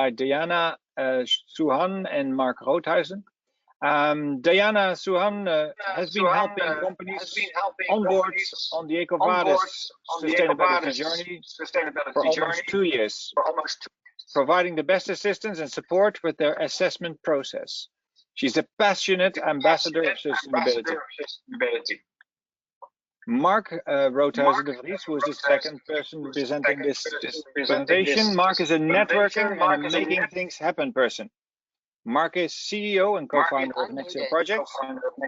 by Diana Suhan and Mark Roothuizen. Diana Suhan has been helping companies onboard on the EcoVadis sustainability journey for almost 2 years, providing the best assistance and support with their assessment process. She's a passionate ambassador of sustainability. Mark Roothuizen de Vries, who is the second person presenting this presentation. Mark is a networker and a making things happen person. Mark is CEO and co-founder of Nexio Projects.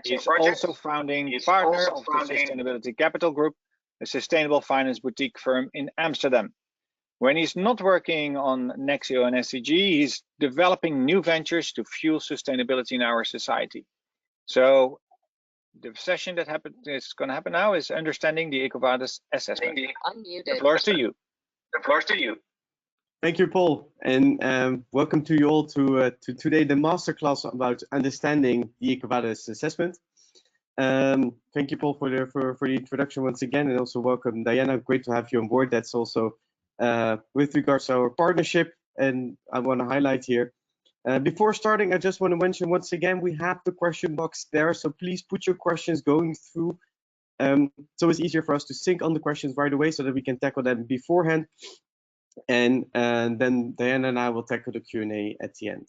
He is also founding partner of the Sustainability Capital Group, a sustainable finance boutique firm in Amsterdam. When he's not working on Nexio and SCG, he's developing new ventures to fuel sustainability in our society. So the session that is going to happen now is understanding the EcoVadis assessment. The floor is to you. Thank you, Paul, and welcome to you all to today the masterclass about understanding the EcoVadis assessment. Thank you, Paul, for the introduction once again, and also welcome, Diana. Great to have you on board. That's also with regards to our partnership, and I want to highlight here. Before starting, I just want to mention once again we have the question box there, so please put your questions going through. So it's easier for us to sync on the questions right away, so that we can tackle them beforehand. And then Diana and I will tackle the Q&A at the end.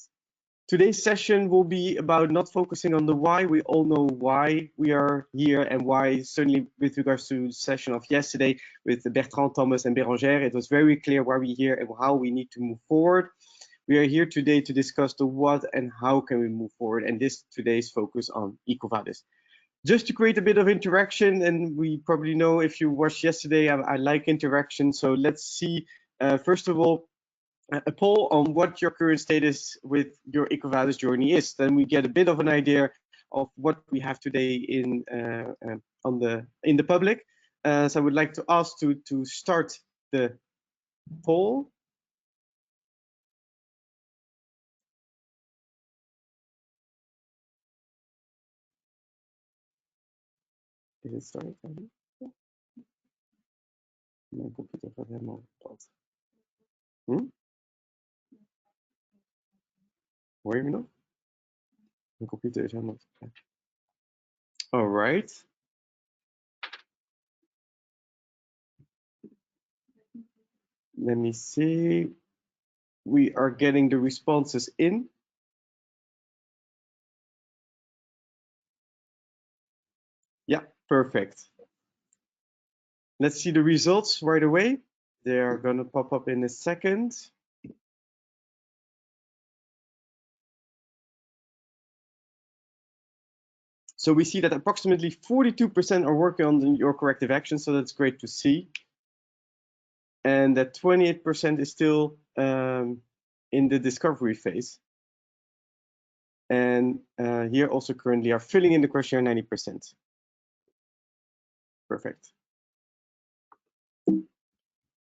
Today's session will be about not focusing on the why. We all know why we are here and why, certainly with regards to the session of yesterday with Bertrand, Thomas and Bérangère, it was very clear why we're here and how we need to move forward. We are here today to discuss the what and how can we move forward, and this today's focus on EcoVadis. Just to create a bit of interaction, and we probably know if you watched yesterday, I like interaction, so let's see. First of all, a poll on what your current status with your EcoVadis journey is. Then we get a bit of an idea of what we have today in the public. So I would like to ask to start the poll. Is it started? Mijn computer gaat helemaal plat. Hoor je me nog? Mijn computer is helemaal plat. All right. Let me see. We are getting the responses in. Yeah, perfect. Let's see the results right away. They are going to pop up in a second. So we see that approximately 42% are working on your corrective action, so that's great to see. And that 28% is still in the discovery phase. And here also currently are filling in the questionnaire 90%. Perfect.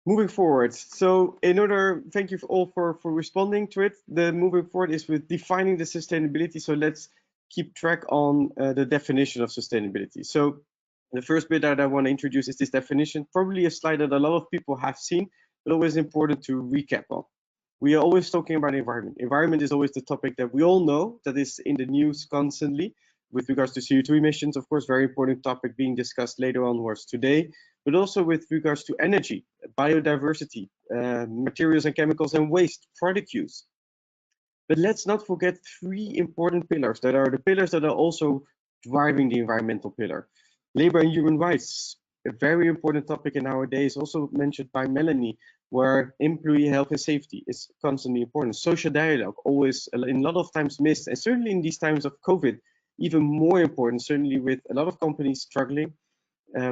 Moving forward, so thank you all for responding to it. The moving forward is with defining the sustainability. So let's keep track on the definition of sustainability. So the first bit that I want to introduce is this definition, probably a slide that a lot of people have seen, but always important to recap on. We are always talking about environment. Environment is always the topic that we all know that is in the news constantly. With regards to CO2 emissions, of course, very important topic being discussed later onwards today, but also with regards to energy, biodiversity, materials and chemicals and waste, product use. But let's not forget three important pillars that are the pillars that are also driving the environmental pillar. Labor and human rights, a very important topic in our days, also mentioned by Melanie, where employee health and safety is constantly important. Social dialogue, always in a lot of times missed, and certainly in these times of COVID, even more important, certainly with a lot of companies struggling,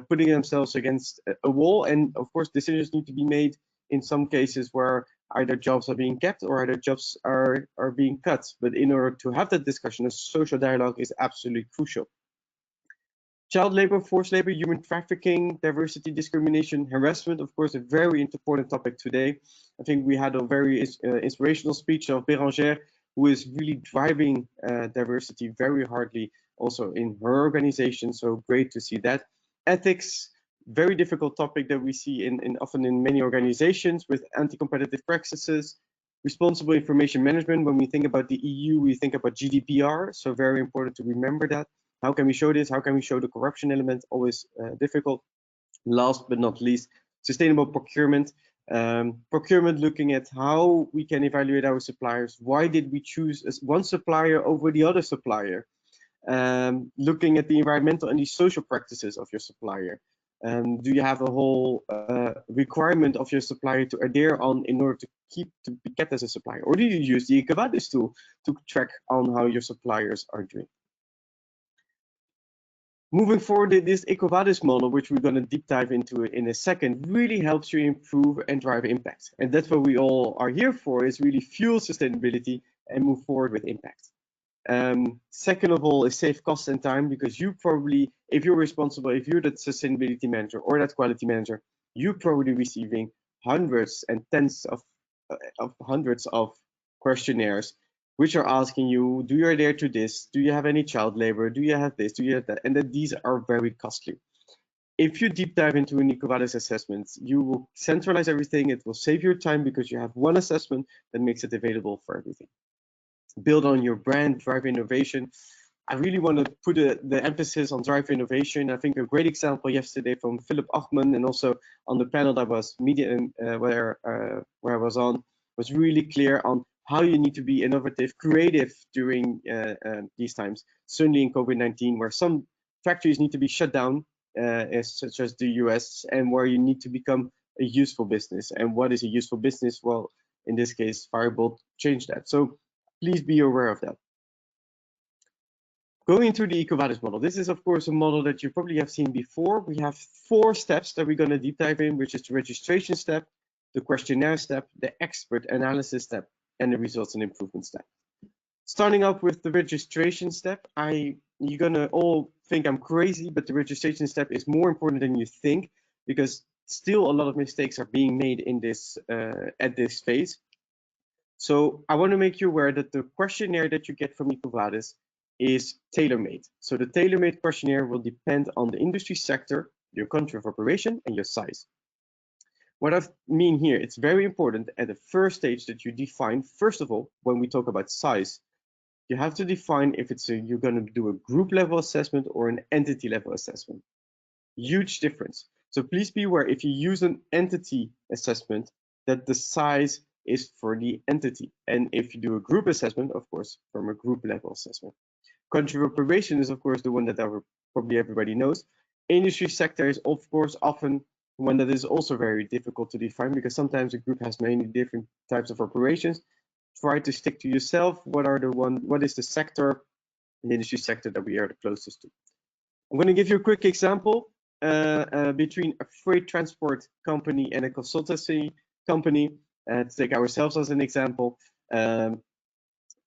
putting themselves against a wall. And of course, decisions need to be made in some cases where either jobs are being kept or either jobs are being cut. But in order to have that discussion, a social dialogue is absolutely crucial. Child labor, forced labor, human trafficking, diversity, discrimination, harassment, of course, a very important topic today. I think we had a very inspirational speech of Bérangère, who is really driving diversity very hardly also in her organization. So great to see that. Ethics, very difficult topic that we see often in many organizations with anti-competitive practices, Responsible information management. When we think about the EU, we think about GDPR. So very important to remember that. How can we show this? How can we show the corruption element? Always difficult. Last but not least, sustainable procurement. Procurement, looking at how we can evaluate our suppliers. Why did we choose one supplier over the other supplier? Looking at the environmental and the social practices of your supplier. Do you have a whole requirement of your supplier to adhere on in order to be kept as a supplier? Or do you use the EcoVadis tool to track on how your suppliers are doing? Moving forward, this EcoVadis model, which we're going to deep dive into in a second, really helps you improve and drive impact. And that's what we all are here for, is really fuel sustainability and move forward with impact. Second of all is save cost and time, because you probably, if you're responsible, if you're that sustainability manager or that quality manager, you're probably receiving hundreds and tens of hundreds of questionnaires which are asking you, do you adhere to this? Do you have any child labor? Do you have this? Do you have that? And that these are very costly. If you deep dive into an EcoVadis assessment, you will centralize everything. It will save your time because you have one assessment that makes it available for everything. Build on your brand, drive innovation. I really want to put the emphasis on drive innovation. I think a great example yesterday from Philip Achman, and also on the panel that was where I was on, was really clear on how you need to be innovative, creative during these times. Certainly in COVID-19, where some factories need to be shut down, such as the US, and where you need to become a useful business. And what is a useful business? Well, in this case, Firebolt changed that. So please be aware of that. Going through the EcoVadis model, this is of course a model that you probably have seen before. We have 4 steps that we're going to deep dive in, which is the registration step, the questionnaire step, the expert analysis step, and the results and improvement step. Starting up with the registration step, you're gonna all think I'm crazy, but the registration step is more important than you think, because still a lot of mistakes are being made in this at this phase. So I want to make you aware that the questionnaire that you get from EcoVadis is tailor-made. So the tailor-made questionnaire will depend on the industry sector, your country of operation, and your size. What I mean here, it's very important at the first stage that you define, first of all, when we talk about size, you have to define if you're going to do a group level assessment or an entity level assessment. Huge difference. So please be aware, if you use an entity assessment, that the size is for the entity. And if you do a group assessment, of course, from a group level assessment. Country of operation is, of course, the one that probably everybody knows. Industry sector is, of course, often one that is also very difficult to define, because sometimes a group has many different types of operations. Try to stick to yourself. What is the sector, the industry sector that we are the closest to? I'm going to give you a quick example between a freight transport company and a consultancy company. To take ourselves as an example,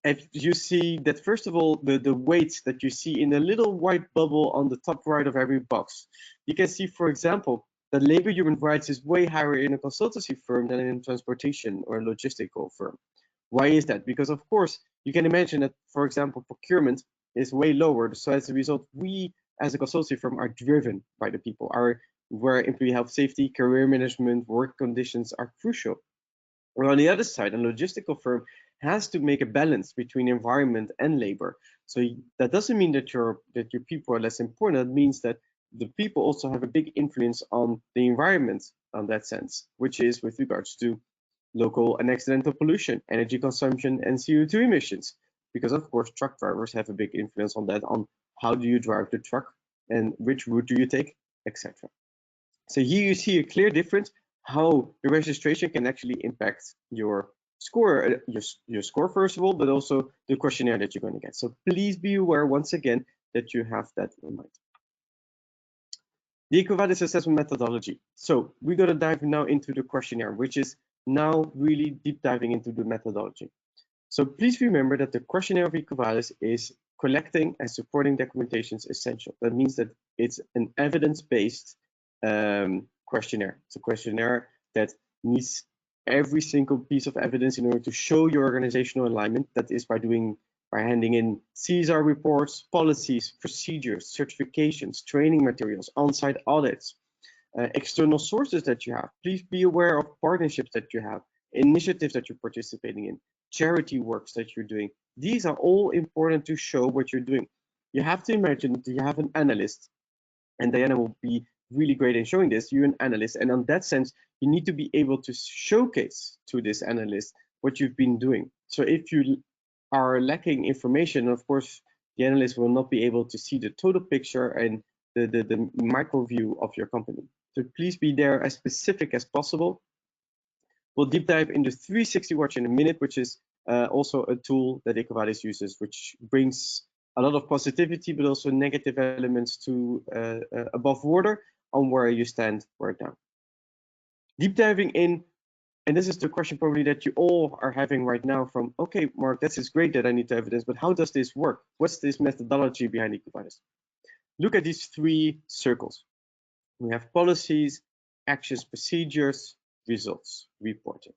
if you see that, first of all, the weights that you see in a little white bubble on the top right of every box, you can see, for example, that labor human rights is way higher in a consultancy firm than in a transportation or a logistical firm. Why is that? Because, of course, you can imagine that, for example, procurement is way lower. So as a result, we as a consultancy firm are driven by the people, where employee health, safety, career management, work conditions are crucial. Or on the other side, a logistical firm has to make a balance between environment and labor. So that doesn't mean that your people are less important. That means that the people also have a big influence on the environment on that sense, which is with regards to local and accidental pollution, energy consumption, and CO2 emissions. Because of course, truck drivers have a big influence on that, on how do you drive the truck and which route do you take, etc. So here you see a clear difference how the registration can actually impact your score, your score first of all, but also the questionnaire that you're going to get. So please be aware once again that you have that in mind. The EcoVadis assessment methodology. So we're going to dive now into the questionnaire, which is now really deep diving into the methodology. So please remember that the questionnaire of EcoVadis is collecting and supporting documentation is essential. That means that it's an evidence-based questionnaire. It's a questionnaire that needs every single piece of evidence in order to show your organizational alignment. That is by handing in CSR reports, policies, procedures, certifications, training materials, on-site audits, external sources that you have. Please be aware of partnerships that you have. initiatives that you're participating in, charity works that you're doing. These are all important to show what you're doing. You have to imagine that you have an analyst, and Diana will be really great in showing this. You're an analyst, and on that sense, you need to be able to showcase to this analyst what you've been doing. So if you are lacking information, of course, the analyst will not be able to see the total picture and the micro view of your company. So please be there as specific as possible. We'll deep dive into 360 Watch in a minute, which is also a tool that EcoVadis uses, which brings a lot of positivity, but also negative elements to above water on where you stand right now. Deep diving in, and this is the question probably that you all are having right now from, okay, Mark, this is great that I need to evidence, but how does this work? What's this methodology behind EcoVadis? Look at these three circles. We have policies, actions, procedures, results, reporting.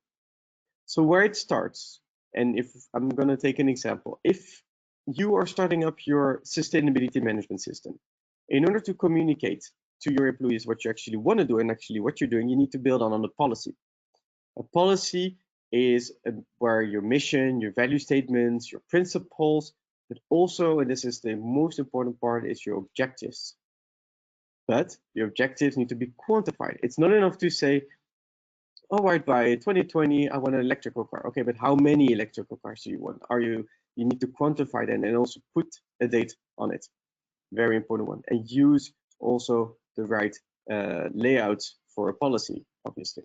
So where it starts, and if I'm going to take an example, if you are starting up your sustainability management system, in order to communicate to your employees what you actually want to do and actually what you're doing, you need to build on a policy. A policy is where your mission, your value statements, your principles, but also, and this is the most important part, is your objectives. But your objectives need to be quantified. It's not enough to say, all right, by 2020, I want an electrical car. Okay, but how many electrical cars do you want? You need to quantify them and also put a date on it. Very important one. And use also the right layouts for a policy, obviously.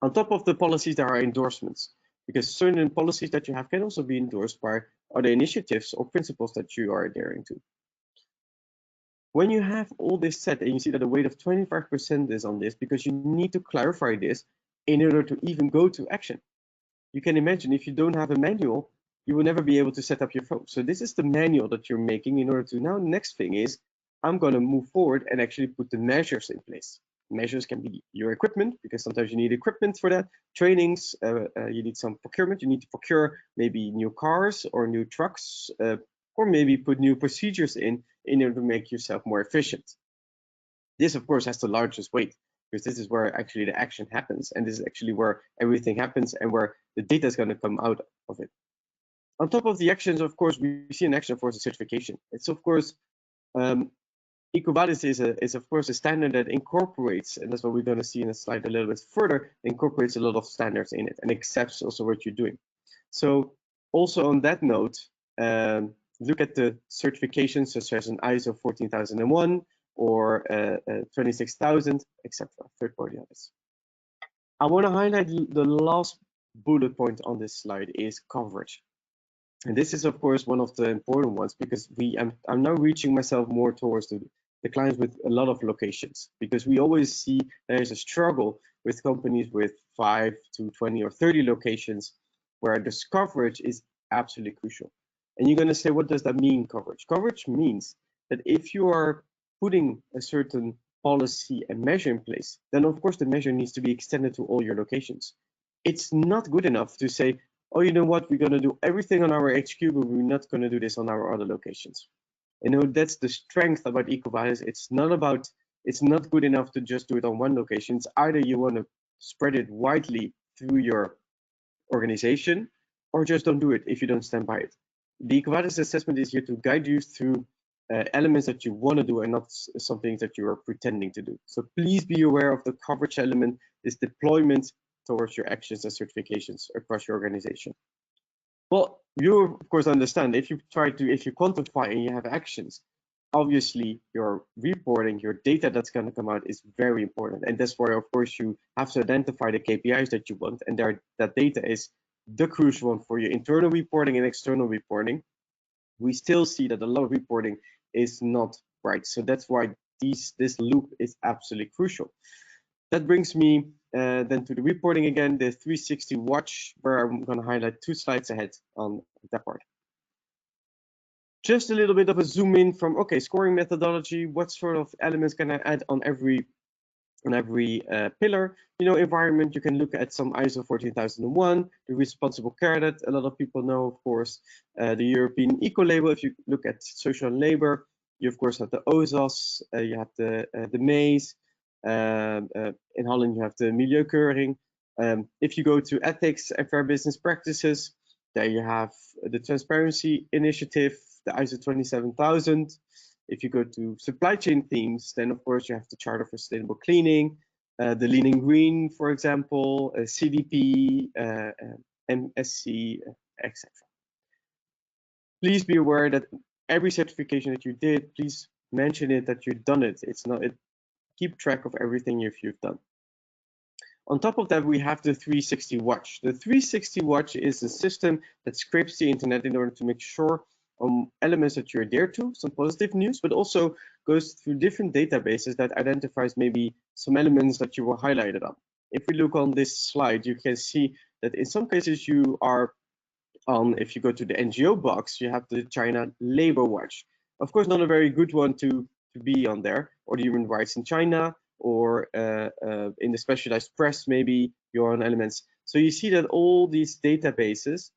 On top of the policies, there are endorsements, because certain policies that you have can also be endorsed by other initiatives or principles that you are adhering to. When you have all this set and you see that a weight of 25% is on this, because you need to clarify this in order to even go to action. You can imagine if you don't have a manual, you will never be able to set up your phone. So this is the manual that you're making in order to now, the next thing is, I'm going to move forward and actually put the measures in place. Measures can be your equipment, because sometimes you need equipment for that. Trainings, you need some procurement. You need to procure maybe new cars or new trucks, or maybe put new procedures in order to make yourself more efficient. This, of course, has the largest weight, because this is where actually the action happens, and this is actually where everything happens and where the data is going to come out of it. On top of the actions, of course, we see an action for the certification. It's, of course, EcoVadis is of course a standard that incorporates, and that's what we're going to see in a slide a little bit further, incorporates a lot of standards in it and accepts also what you're doing. So also on that note, look at the certifications such as an ISO 14001 or 26000, etc. Third-party audits. I want to highlight the last bullet point on this slide is coverage. And this is, of course, one of the important ones, because I'm now reaching myself more towards the clients with a lot of locations, because we always see there's a struggle with companies with 5 to 20 or 30 locations where this coverage is absolutely crucial. And you're going to say, what does that mean, coverage? Coverage means that if you are putting a certain policy and measure in place, then of course the measure needs to be extended to all your locations. It's not good enough to say, oh, you know what, we're going to do everything on our HQ, but we're not going to do this on our other locations. You know, that's the strength about EcoVadis. It's not good enough to just do it on one location. It's either you want to spread it widely through your organization, or just don't do it if you don't stand by it. The EcoVadis assessment is here to guide you through elements that you want to do and not some things that you are pretending to do. So please be aware of the coverage element, this deployment towards your actions and certifications across your organization. Well, you of course understand if you quantify and you have actions, obviously your reporting, your data that's going to come out is very important. And that's where, of course, you have to identify the KPIs that you want. And that data is the crucial one for your internal reporting and external reporting. We still see that a lot of reporting is not right. So that's why this loop is absolutely crucial. That brings me then to the reporting again, the 360 watch, where I'm going to highlight 2 slides ahead on that part. Just a little bit of a zoom in from, okay, scoring methodology, what sort of elements can I add on every pillar? You know, environment, you can look at some ISO 14001, the responsible care that a lot of people know, of course, the European Eco label. If you look at social and labor, you of course have the OZAS, you have the MAIS. In Holland, you have the Milieukeuring. If you go to ethics and fair business practices, there you have the Transparency Initiative, the ISO 27000. If you go to supply chain themes, then of course you have the Charter for Sustainable Cleaning, the Lean and Green, for example, CDP, MSC, etc. Please be aware that every certification that you did, please mention it that you've done it. Keep track of everything you've done. On top of that, we have the 360 watch. The 360 watch is a system that scrapes the internet in order to make sure elements that you adhere to, some positive news, but also goes through different databases that identifies maybe some elements that you were highlighted on. If we look on this slide, you can see that in some cases you are if you go to the NGO box, you have the China Labor Watch. Of course, not a very good one to be on there, or the human rights in China, or in the specialized press, maybe you're on elements. So you see that all these databases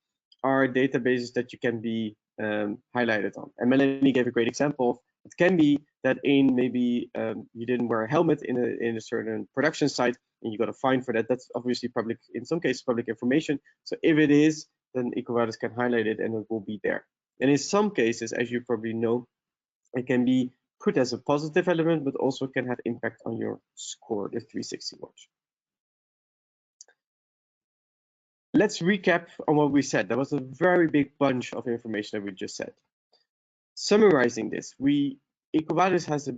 are databases that you can be highlighted on. And Melanie gave a great example. It can be that in maybe you didn't wear a helmet in a certain production site and you got a fine for that. That's obviously public, in some cases, public information. So if it is, then EcoVadis can highlight it and it will be there. And in some cases, as you probably know, it can be put as a positive element, but also can have impact on your score, the 360 watch. Let's recap on what we said. That was a very big bunch of information that we just said. Summarizing this, EcoVadis has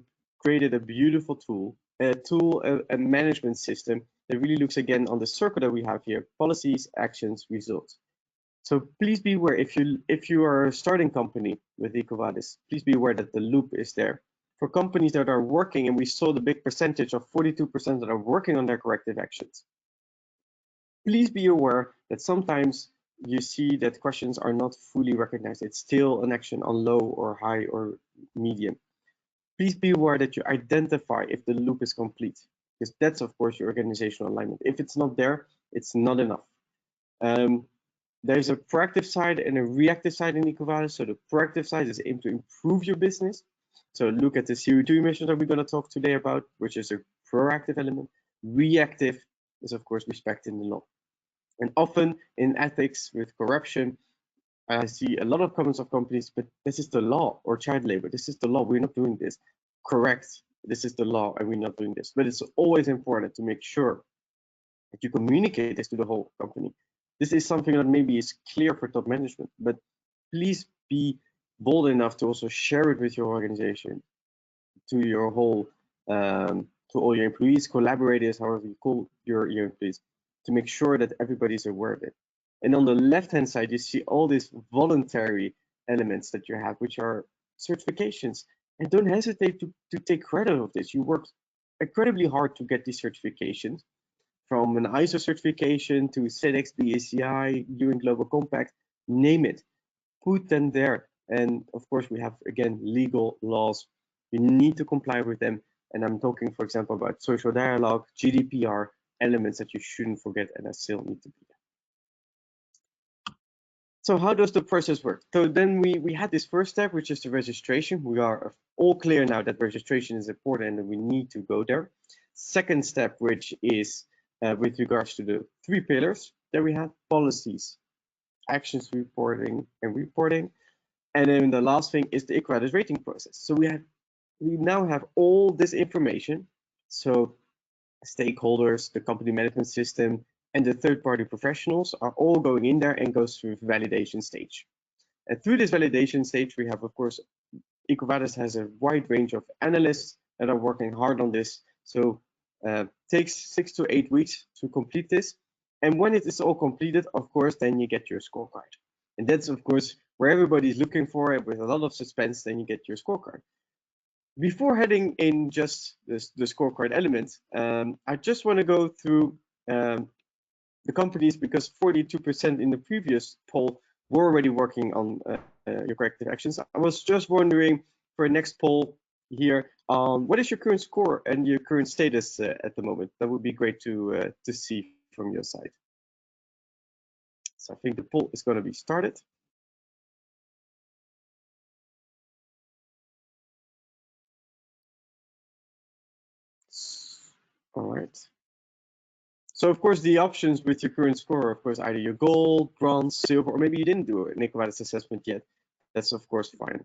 created a beautiful tool, a management system that really looks again on the circle that we have here: policies, actions, results. So please be aware, if you are a starting company with EcoVadis, please be aware that the loop is there. For companies that are working, and we saw the big percentage of 42% that are working on their corrective actions, please be aware that sometimes you see that questions are not fully recognized. It's still an action on low or high or medium. Please be aware that you identify if the loop is complete, because that's of course your organizational alignment. If it's not there, it's not enough. There's a proactive side and a reactive side in EcoVadis. So the proactive side is aimed to improve your business. So look at the CO2 emissions that we're going to talk today about, which is a proactive element. Reactive is of course respecting the law. And often in ethics with corruption, I see a lot of comments of companies, but this is the law, or child labor. This is the law. We're not doing this. Correct. This is the law and we're not doing this. But it's always important to make sure that you communicate this to the whole company. This is something that maybe is clear for top management, but please be bold enough to also share it with your organization, to your whole, to all your employees, collaborators, however you call your employees, to make sure that everybody's aware of it. And on the left-hand side, you see all these voluntary elements that you have, which are certifications. And don't hesitate to take credit of this. You worked incredibly hard to get these certifications, from an ISO certification to CEDEX, BACI, UN Global Compact, name it. Put them there. And of course, we have, again, legal laws. You need to comply with them. And I'm talking, for example, about social dialogue, GDPR, elements that you shouldn't forget and that still need to be there. So how does the process work? So then we had this first step, which is the registration. We are all clear now that registration is important and we need to go there. Second step, which is with regards to the 3 pillars that we have: policies, actions, reporting, and reporting. And then the last thing is the EcoVadis rating process. So we now have all this information. So stakeholders, the company management system, and the third-party professionals are all going in there and goes through the validation stage. And through this validation stage, we have, of course, EcoVadis has a wide range of analysts that are working hard on this. So takes 6 to 8 weeks to complete this. And when it is all completed, of course, then you get your scorecard. And that's, of course, where everybody's looking for it with a lot of suspense, then you get your scorecard. Before heading in just the scorecard element, I just want to go through the companies, because 42% in the previous poll were already working on your corrective actions. I was just wondering for next poll here, what is your current score and your current status at the moment? That would be great to see from your side. So I think the poll is going to be started. All right. So of course the options with your current score, of course, either your gold, bronze, silver, or maybe you didn't do an EcoVadis assessment yet. That's of course fine.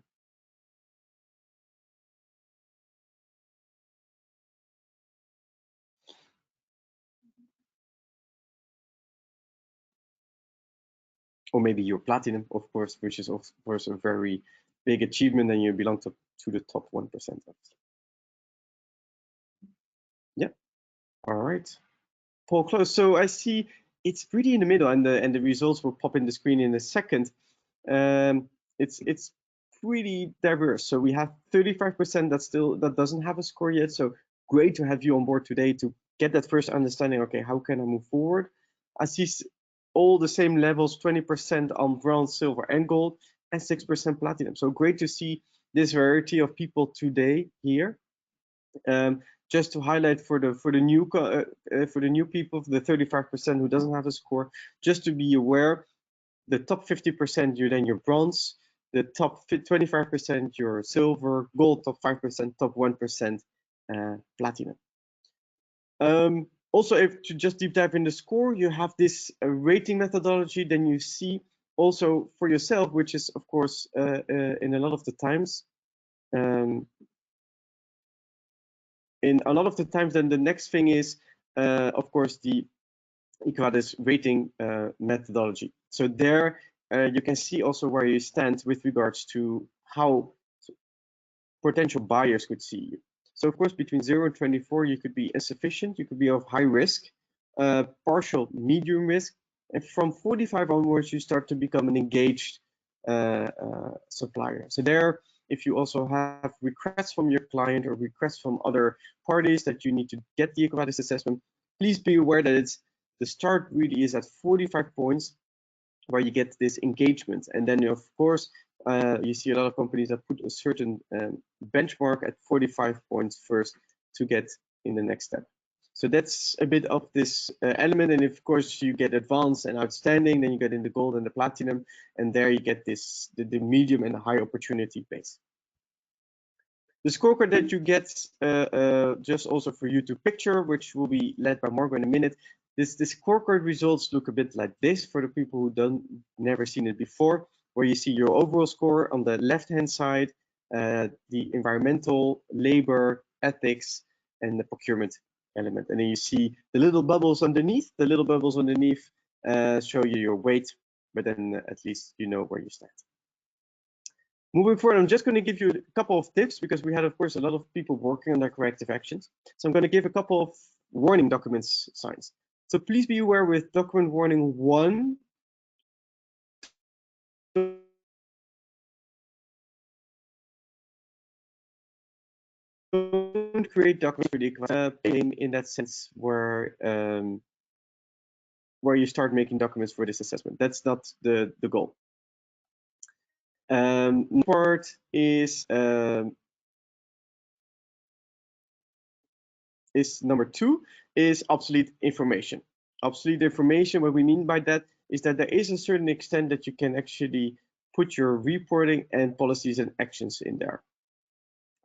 Or maybe you're platinum, of course, which is of course a very big achievement, and you belong to the top 1%. Yeah. All right. Paul, close. So I see it's pretty in the middle, and the results will pop in the screen in a second. It's pretty diverse. So we have 35% that doesn't have a score yet. So great to have you on board today to get that first understanding. Okay, how can I move forward? I see all the same levels: 20% on bronze, silver, and gold, and 6% platinum. So great to see this variety of people today here. Just to highlight for the new people, the 35% who doesn't have a score, just to be aware, the top 50% you're then your bronze, the top 25% your silver, gold top 5%, top 1% platinum. Also, if to just deep dive in the score, you have this rating methodology. Then you see also for yourself, which is of course in a lot of the times. In a lot of the times, then the next thing is, of course, the EcoVadis rating methodology. So there you can see also where you stand with regards to how potential buyers could see you. So of course, between 0 and 24, you could be insufficient, you could be of high risk, partial, medium risk, and from 45 onwards, you start to become an engaged supplier. So there, if you also have requests from your client or requests from other parties that you need to get the EcoVadis assessment, please be aware that the start really is at 45 points where you get this engagement. And then, of course, you see a lot of companies that put a certain benchmark at 45 points first to get in the next step. So that's a bit of this element. And of course, you get advanced and outstanding, then you get in the gold and the platinum, and there you get this the medium and the high opportunity base. The scorecard that you get, just also for you to picture, which will be led by Margot in a minute. This scorecard results look a bit like this for the people who never seen it before, where you see your overall score on the left-hand side, the environmental, labor, ethics, and the procurement element. And then you see the little bubbles underneath. The little bubbles underneath show you your weight, but then at least you know where you stand. Moving forward, I'm just going to give you a couple of tips because we had, of course, a lot of people working on their corrective actions. So I'm going to give a couple of warning documents signs. So please be aware with document warning 1. Don't create documents for the in that sense where you start making documents for this assessment. That's not the goal. Part is number 2 is obsolete information. Obsolete information, what we mean by that is that there is a certain extent that you can actually put your reporting and policies and actions in there.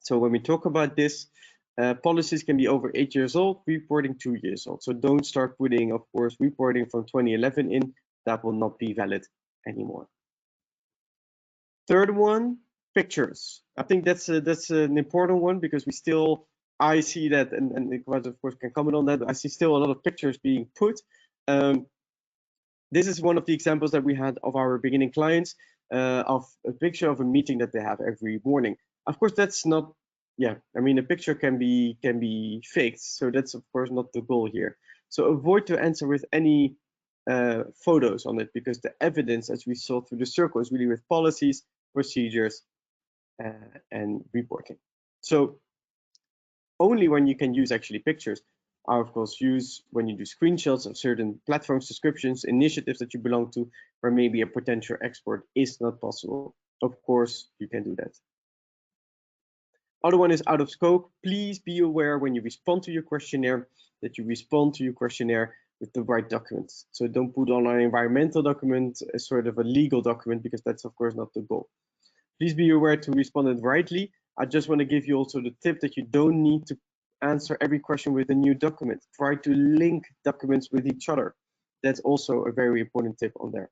So when we talk about this, policies can be over 8 years old, reporting 2 years old. So don't start putting, of course, reporting from 2011 in. That will not be valid anymore. Third one, pictures. I think that's an important one because I see that, and EcoVadis of course can comment on that, but I see still a lot of pictures being put. This is one of the examples that we had of our beginning clients, of a picture of a meeting that they have every morning. Of course, that's not, I mean, a picture can be faked, so that's of course not the goal here. So avoid to answer with any photos on it because the evidence, as we saw through the circle, is really with policies, procedures, and reporting. So only when you can use actually pictures are of course used when you do screenshots of certain platforms, descriptions, initiatives that you belong to, where maybe a potential export is not possible. Of course, you can do that. Other one is out of scope. Please be aware when you respond to your questionnaire that you respond to your questionnaire with the right documents. So don't put on an environmental document as sort of a legal document because that's of course not the goal. Please be aware to respond it rightly. I just want to give you also the tip that you don't need to answer every question with a new document. Try to link documents with each other. That's also a very important tip on there.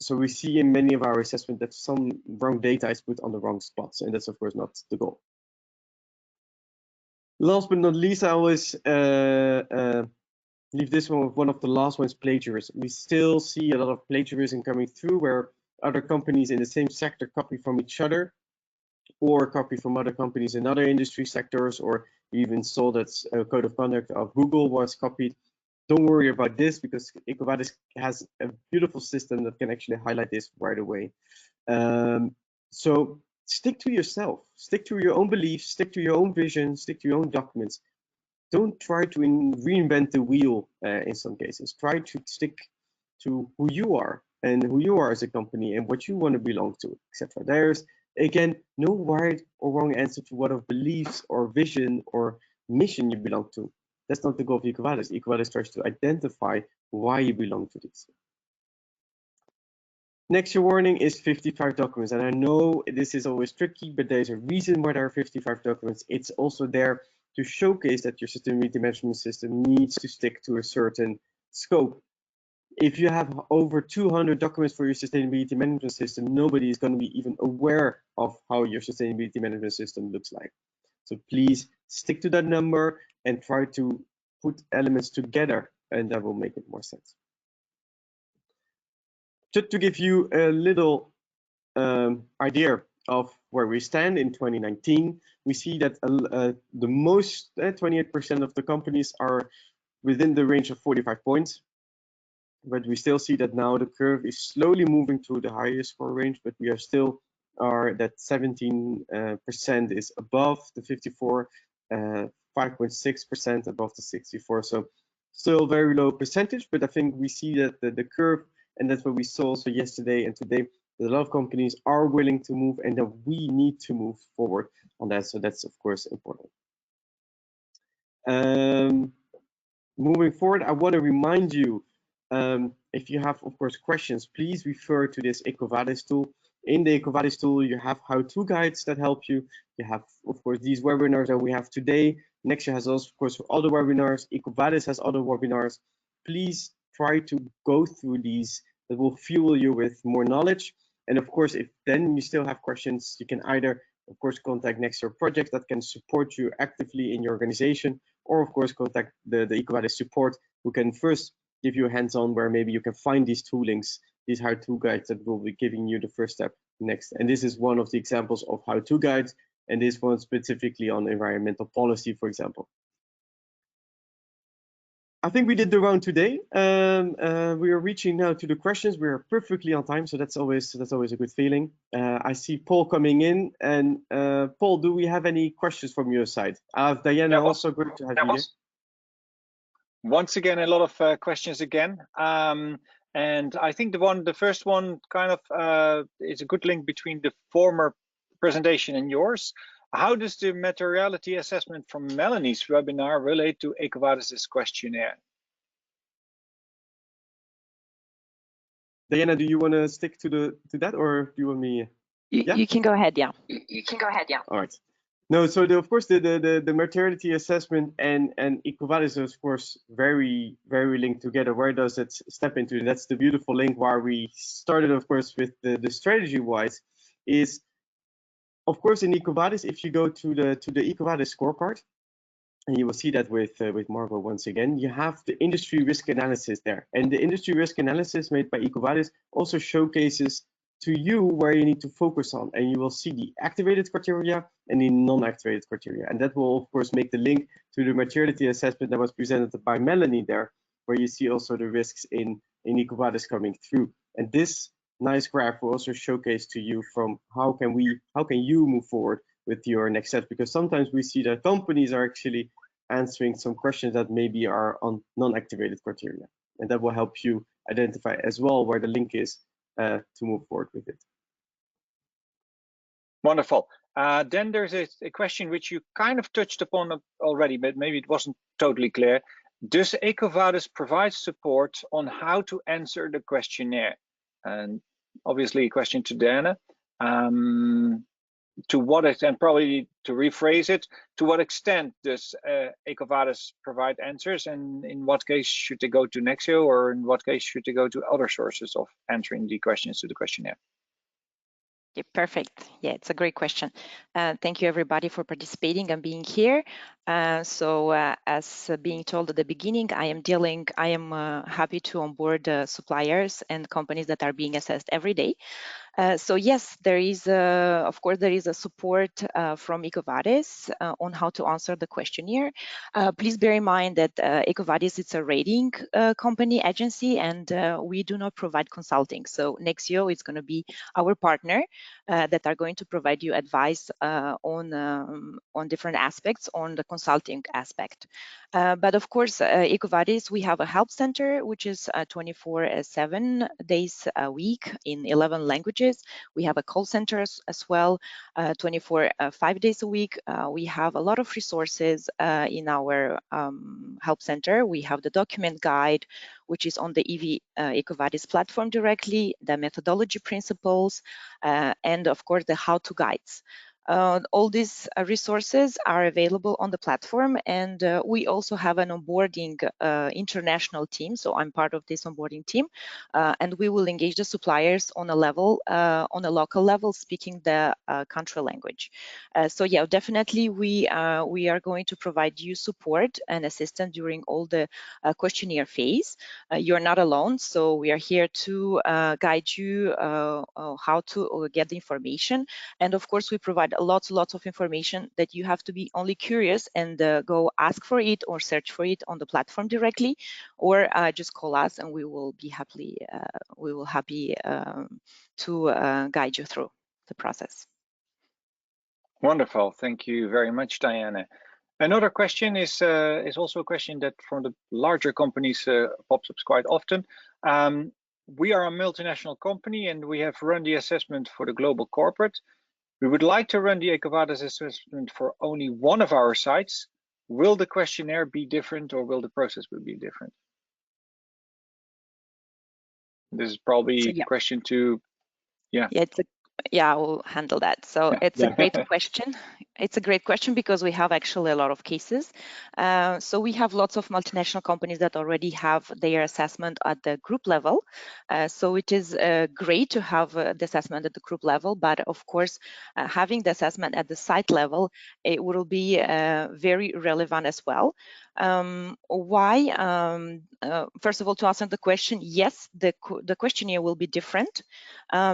So we see in many of our assessments that some wrong data is put on the wrong spots, and that's of course not the goal. Last but not least, I always leave this one with one of the last ones, plagiarism. We still see a lot of plagiarism coming through where other companies in the same sector copy from each other or copy from other companies in other industry sectors, or we even saw that a code of conduct of Google was copied. Don't worry about this because EcoVadis has a beautiful system that can actually highlight this right away. So stick to yourself, stick to your own beliefs, stick to your own vision, stick to your own documents. Don't try to reinvent the wheel in some cases. Try to stick to who you are and who you are as a company and what you want to belong to, etc. There's, again, no right or wrong answer to what of beliefs or vision or mission you belong to. That's not the goal of EcoVadis. EcoVadis tries to identify why you belong to this. Next warning is 55 documents. And I know this is always tricky, but there's a reason why there are 55 documents. It's also there to showcase that your sustainability management system needs to stick to a certain scope. If you have over 200 documents for your sustainability management system, nobody is going to be even aware of how your sustainability management system looks like. So please stick to that number and try to put elements together, and that will make it more sense. Just to give you a little idea of where we stand in 2019, we see that the most 28% of the companies are within the range of 45 points. But we still see that now the curve is slowly moving to the higher score range, but we are still that 17% is above the 54, 5.6% above the 64. So still very low percentage, but I think we see that the curve, and that's what we saw also yesterday and today, that a lot of companies are willing to move and that we need to move forward on that. So that's of course important. Moving forward, I want to remind you, if you have, of course, questions, please refer to this EcoVadis tool. In the EcoVadis tool, you have how-to guides that help you. You have, of course, these webinars that we have today. Nextyear has also, of course, other webinars. EcoVadis has other webinars. Please try to go through these. That will fuel you with more knowledge. And of course, if then you still have questions, you can either, of course, contact Nextyear project that can support you actively in your organization, or of course, contact the EcoVadis support, who can first give you a hands-on where maybe you can find these toolings, these how-to guides that will be giving you the first step next. And this is one of the examples of how-to guides, and this one specifically on environmental policy, for example. I think we did the round today. We are reaching now to the questions. We are perfectly on time, so that's always a good feeling. I see Paul coming in, and Paul, do we have any questions from your side? Diana, also great to have you here. Once again, a lot of questions again. And I think the first one kind of is a good link between the former presentation and yours. How does the materiality assessment from Melanie's webinar relate to EcoVadis' questionnaire? Diana, do you want to stick to that, or do you want me? You can go ahead, yeah. You can go ahead, yeah. All right. No, so of course the materiality assessment and EcoVadis is of course very linked together. Where does it step into? That's the beautiful link where we started, of course, with the strategy wise is, of course, in EcoVadis, if you go to the EcoVadis scorecard, and you will see that with Margot once again, you have the industry risk analysis there, and the industry risk analysis made by EcoVadis also showcases to you where you need to focus on, and you will see the activated criteria and the non-activated criteria, and that will of course make the link to the materiality assessment that was presented by Melanie there, where you see also the risks in EcoVadis coming through. And this nice graph will also showcase to you from how can you move forward with your next steps, because sometimes we see that companies are actually answering some questions that maybe are on non-activated criteria, and that will help you identify as well where the link is to move forward with it. Wonderful. Then there's a question which you kind of touched upon already, but maybe it wasn't totally clear. Does EcoVadis provide support on how to answer the questionnaire? And obviously a question to Diana. to what extent, probably to rephrase it, to what extent does EcoVadis provide answers, and in what case should they go to Nexio, or in what case should they go to other sources of answering the questions to the questionnaire? Yeah, perfect. Yeah, it's a great question. Thank you everybody for participating and being here. As being told at the beginning, I am happy to onboard suppliers and companies that are being assessed every day. So yes, there is, of course, there is a support from EcoVadis on how to answer the questionnaire. Please bear in mind that EcoVadis is a rating company agency, and we do not provide consulting. So Nexio is going to be our partner that are going to provide you advice on different aspects on the consulting aspect. But of course, EcoVadis, we have a help center, which is 24/7 days a week in 11 languages. We have a call center as well, 5 days a week. We have a lot of resources in our help center. We have the document guide, which is on the EcoVadis platform directly, the methodology principles, and of course the how-to guides. All these resources are available on the platform, and we also have an onboarding international team. So I'm part of this onboarding team, and we will engage the suppliers on a level, on a local level, speaking the country language. So yeah, definitely we are going to provide you support and assistance during all the questionnaire phase. You're not alone, so we are here to guide you how to get the information. And of course, we provide lots of information that you have to be only curious and go ask for it or search for it on the platform directly, or just call us and we will be happy to guide you through the process. Wonderful, thank you very much, Diana. Another question is also a question that from the larger companies pops up quite often. We are a multinational company and we have run the assessment for the global corporate. We would like to run the EcoVadis assessment for only one of our sites. Will the questionnaire be different, or will the process be different? This is probably a question to, I will handle that. So it's a great question. It's a great question because we have actually a lot of cases. So we have lots of multinational companies that already have their assessment at the group level. So it is great to have the assessment at the group level, but of course, having the assessment at the site level, it will be very relevant as well. Why? First of all, to answer the question, yes, the questionnaire will be different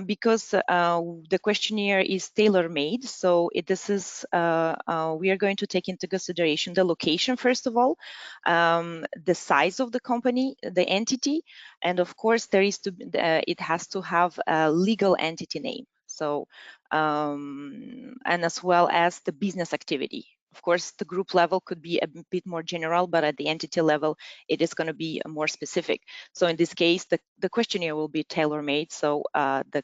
because the questionnaire is tailor-made. So we are going to take into consideration the location, first of all, the size of the company, the entity, and of course, it has to have a legal entity name. So, and as well as the business activity. Of course, the group level could be a bit more general, but at the entity level, it is going to be more specific. So in this case, the questionnaire will be tailor-made. So the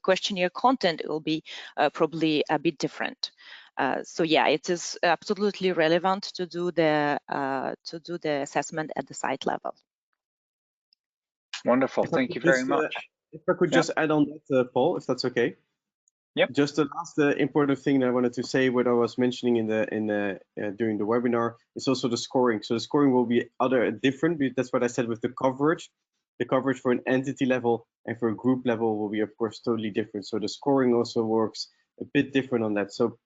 questionnaire content will be probably a bit different. So yeah, it is absolutely relevant to do the assessment at the site level. Wonderful, thank you very much. If I could just add on that, Paul, if that's okay. Yep. Just the last important thing that I wanted to say, what I was mentioning during the webinar, is also the scoring. So the scoring will be different. That's what I said with the coverage. The coverage for an entity level and for a group level will be, of course, totally different. So the scoring also works a bit different on that. So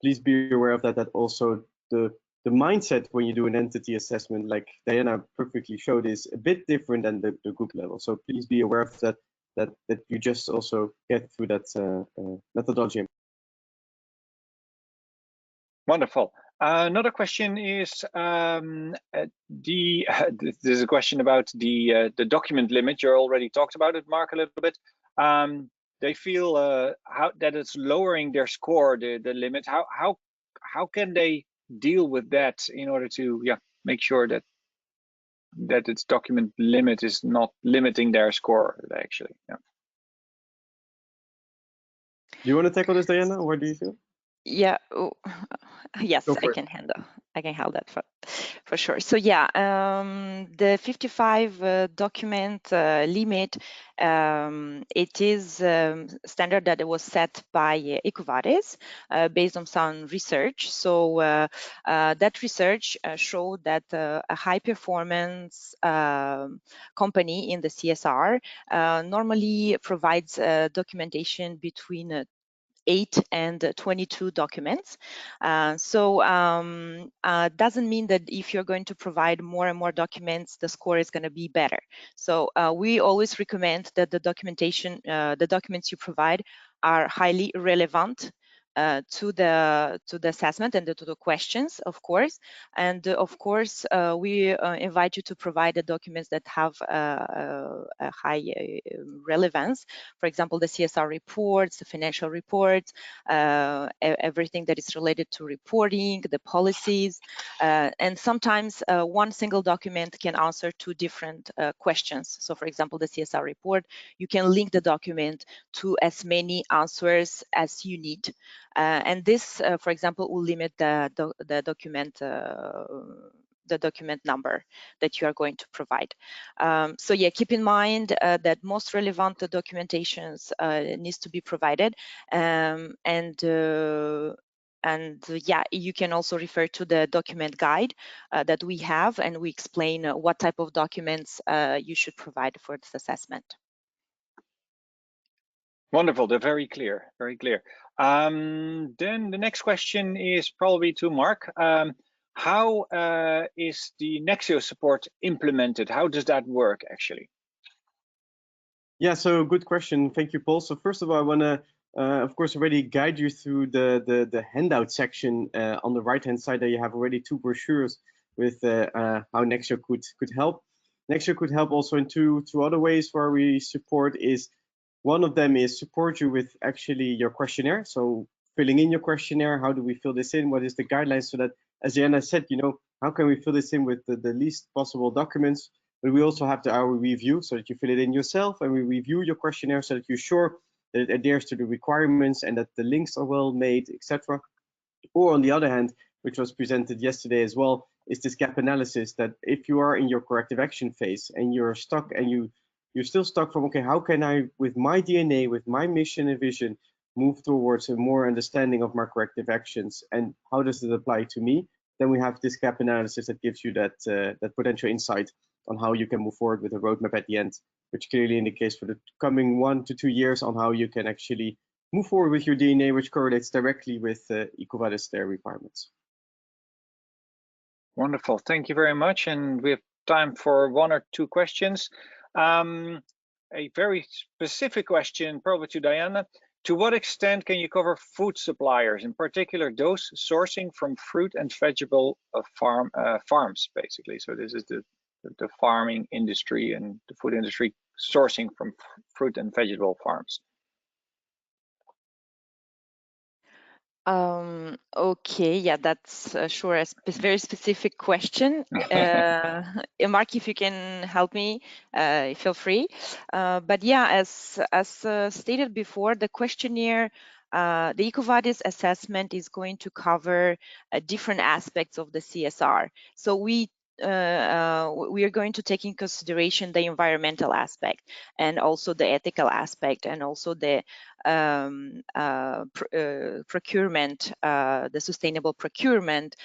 please be aware of that. That also the mindset when you do an entity assessment, like Diana perfectly showed, is a bit different than the group level. So please be aware of that. That you just also get through that methodology. Wonderful. Another question is there's a question about the document limit. You already talked about it, Mark, a little bit. They feel that it's lowering their score, the limit. How can they deal with that in order to make sure that its document limit is not limiting their score actually? Yeah. Do you want to tackle this, Diana, or do you feel? Yeah. Yes, I can handle that for sure. So yeah, the 55 document limit, it is standard that it was set by EcoVadis based on some research. So that research showed that a high performance company in the CSR normally provides documentation between 8 and 22 documents. Doesn't mean that if you're going to provide more and more documents, the score is going to be better. So we always recommend that the documentation, the documents you provide are highly relevant to the assessment and to the questions, of course. And of course, we invite you to provide the documents that have a high relevance. For example, the CSR reports, the financial reports, everything that is related to reporting, the policies, and sometimes one single document can answer two different questions. So for example, the CSR report, you can link the document to as many answers as you need. And this, for example, will limit the document number that you are going to provide. So yeah, keep in mind that most relevant documentations needs to be provided, and yeah, you can also refer to the document guide that we have, and we explain what type of documents you should provide for this assessment. Wonderful, they're very clear, very clear. Then the next question is probably to Mark. How is the Nexio support implemented? How does that work actually? Yeah, so good question. Thank you, Paul. So first of all, I want to, of course, already guide you through the handout section. On the right-hand side there, you have already 2 brochures with how Nexio could help. Nexio could help also in two other ways where we support is, one of them is support you with actually your questionnaire. So filling in your questionnaire, how do we fill this in? What is the guidelines so that, as Jana said, you know, how can we fill this in with the least possible documents? But we also have our review so that you fill it in yourself, and we review your questionnaire so that you're sure that it adheres to the requirements and that the links are well made, etc. Or on the other hand, which was presented yesterday as well, is this gap analysis, that if you are in your corrective action phase and you're stuck and you're still stuck from, okay, how can I, with my DNA, with my mission and vision, move towards a more understanding of my corrective actions and how does it apply to me? Then we have this gap analysis that gives you that potential insight on how you can move forward with a roadmap at the end, which clearly indicates for the coming 1 to 2 years on how you can actually move forward with your DNA, which correlates directly with EcoVadis their requirements. Wonderful, thank you very much. And we have time for 1 or 2 questions. A very specific question, probably to Diana. To what extent can you cover food suppliers, in particular those sourcing from fruit and vegetable farms, basically? So this is the farming industry and the food industry sourcing from fruit and vegetable farms. Okay, yeah, that's sure a very specific question. Mark, if you can help me, feel free. But yeah, as stated before, the questionnaire, the EcoVadis assessment is going to cover different aspects of the CSR. So we are going to take in consideration the environmental aspect and also the ethical aspect and also the procurement, the sustainable procurement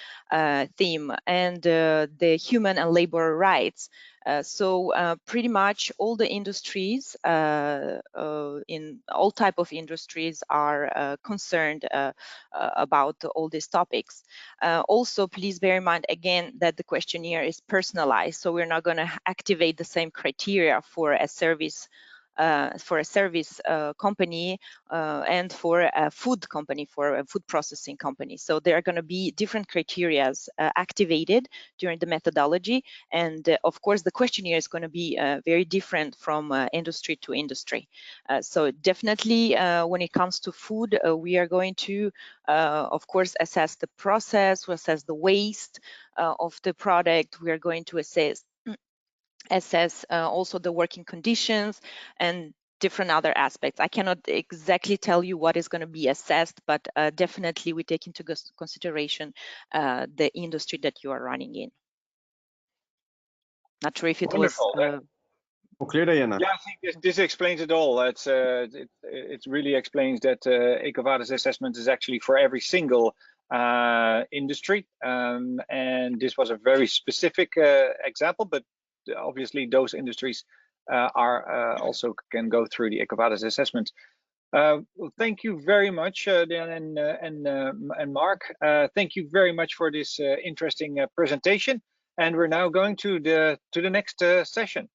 theme, and the human and labor rights. So pretty much all the industries in all type of industries are concerned about all these topics. Also, please bear in mind again that the questionnaire is personalized, so we're not going to activate the same criteria for a service company and for a food company, for a food processing company. So there are going to be different criteria activated during the methodology. And of course, the questionnaire is going to be very different from industry to industry. So definitely when it comes to food, we are going to, of course, assess the process, we assess the waste of the product. We are going to assess also the working conditions and different other aspects. I cannot exactly tell you what is going to be assessed, but definitely we take into consideration the industry that you are running in. Not sure if it Wonderful. was clear, Diana. Yeah, I think this explains it all. It really explains that EcoVadis assessment is actually for every single industry, and this was a very specific example, but obviously those industries are also can go through the EcoVadis assessment. Well, thank you very much, Dan and Mark. Thank you very much for this interesting presentation, and we're now going to the next session.